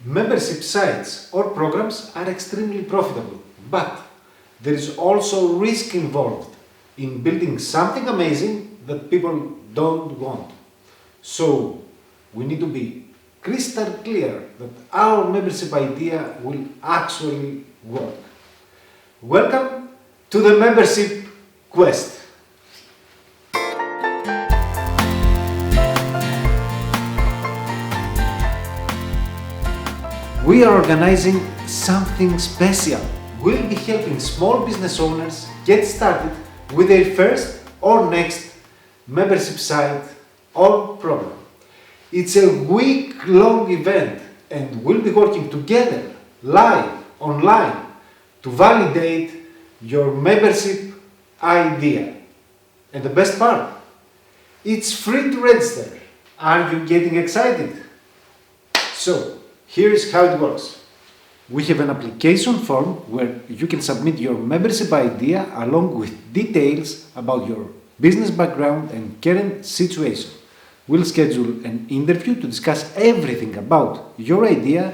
Membership sites or programs are extremely profitable, but there is also risk involved in building something amazing that people don't want. So we need to be crystal clear that our membership idea will actually work. Welcome to the membership quest. We are organizing something special. We'll be helping small business owners get started with their first or next membership site or program. It's a week-long event and we'll be working together, live, online, to validate your membership idea. And the best part, it's free to register. Are you getting excited? So, here is how it works. We have an application form where you can submit your membership idea along with details about your business background and current situation. We'll schedule an interview to discuss everything about your idea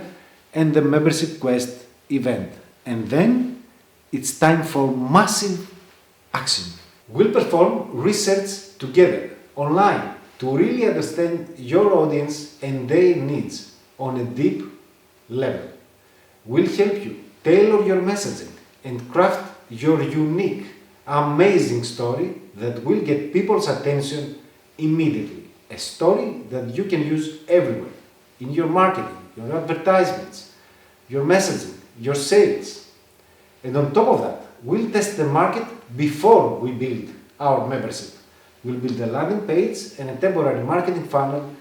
and the membership quest event. And then it's time for massive action. We'll perform research together online to really understand your audience and their needs on a deep level. We'll help you tailor your messaging and craft your unique, amazing story that will get people's attention immediately. A story that you can use everywhere, in your marketing, your advertisements, your messaging, your sales. And on top of that, we'll test the market before we build our membership. We'll build a landing page and a temporary marketing funnel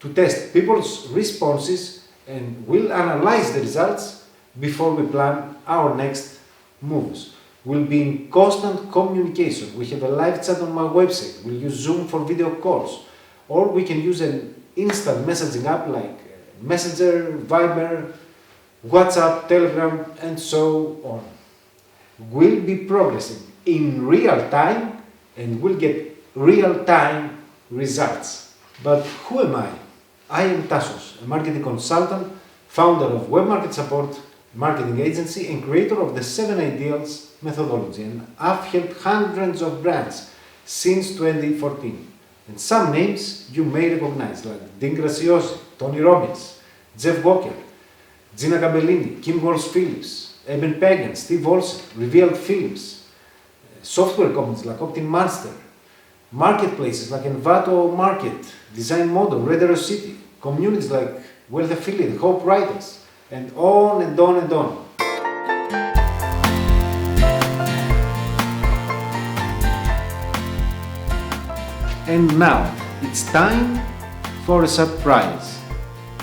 to test people's responses, and we'll analyze the results before we plan our next moves. We'll be in constant communication. We have a live chat on my website. We'll use Zoom for video calls, or we can use an instant messaging app like Messenger, Viber, WhatsApp, Telegram, and so on. We'll be progressing in real time and we'll get real-time results. But who am I? I am Tassos, a marketing consultant, founder of Web Market Support marketing agency and creator of the 7 Ideals methodology, and I've helped hundreds of brands since 2014. And some names you may recognize like Dean Graziosi, Tony Robbins, Jeff Walker, Gina Gabellini, Kim Walsh-Phillips, Eben Pagan, Steve Olsen, Revealed Films, software companies like OptinMaster, marketplaces like Envato Market, Design Model, Red Arrow City, communities like Wealth Affiliate, Hope Writers, and on and on and on. And now, it's time for a surprise.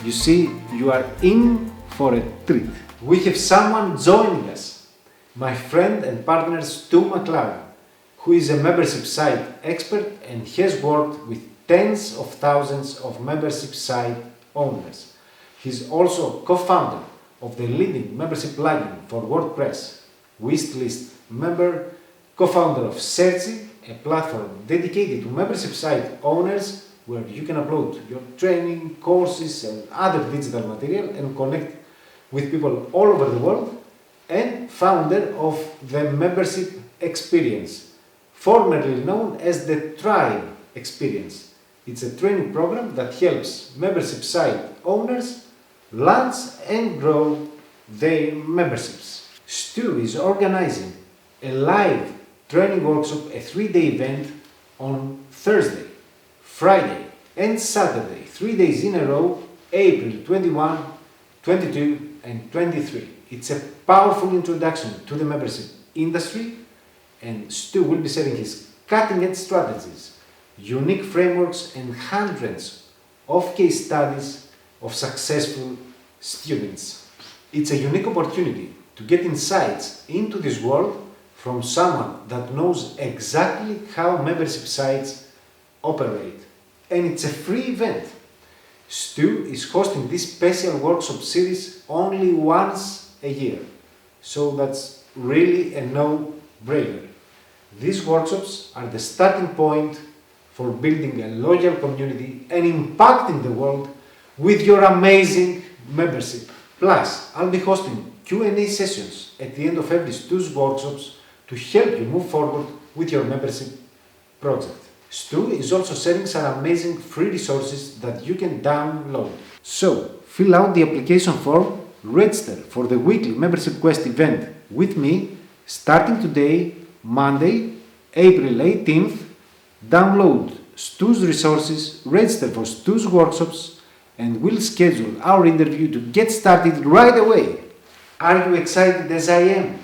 You see, you are in for a treat. We have someone joining us, my friend and partner Stu McLaren, who is a membership site expert and has worked with tens of thousands of membership site owners. He's also co-founder of the leading membership plugin for WordPress, Wishlist Member, co-founder of Searchy, a platform dedicated to membership site owners where you can upload your training, courses and other digital material and connect with people all over the world, and founder of the Membership Experience, formerly known as the Tribe Experience. It's a training program that helps membership site owners launch and grow their memberships. Stu is organizing a live training workshop, a 3-day event on Thursday, Friday and Saturday, 3 days in a row, April 21, 22 and 23. It's a powerful introduction to the membership industry, and Stu will be sharing his cutting-edge strategies, unique frameworks and hundreds of case studies of successful students. It's a unique opportunity to get insights into this world from someone that knows exactly how membership sites operate. And it's a free event. Stu is hosting this special workshop series only once a year, so that's really a no-brainer. These workshops are the starting point for building a loyal community and impacting the world with your amazing membership. Plus, I'll be hosting Q&A sessions at the end of every Stu's workshops to help you move forward with your membership project. Stu is also sharing some amazing free resources that you can download. So, fill out the application form, register for the weekly Membership Quest event with me starting today, Monday, April 18th. Download Stu's resources, register for Stu's workshops, and we'll schedule our interview to get started right away. Are you excited as I am?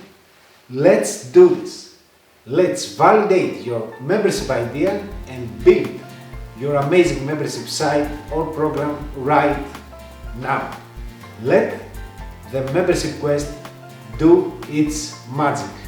Let's do this. Let's validate your membership idea and build your amazing membership site or program right now. Let the Membership Quest do its magic.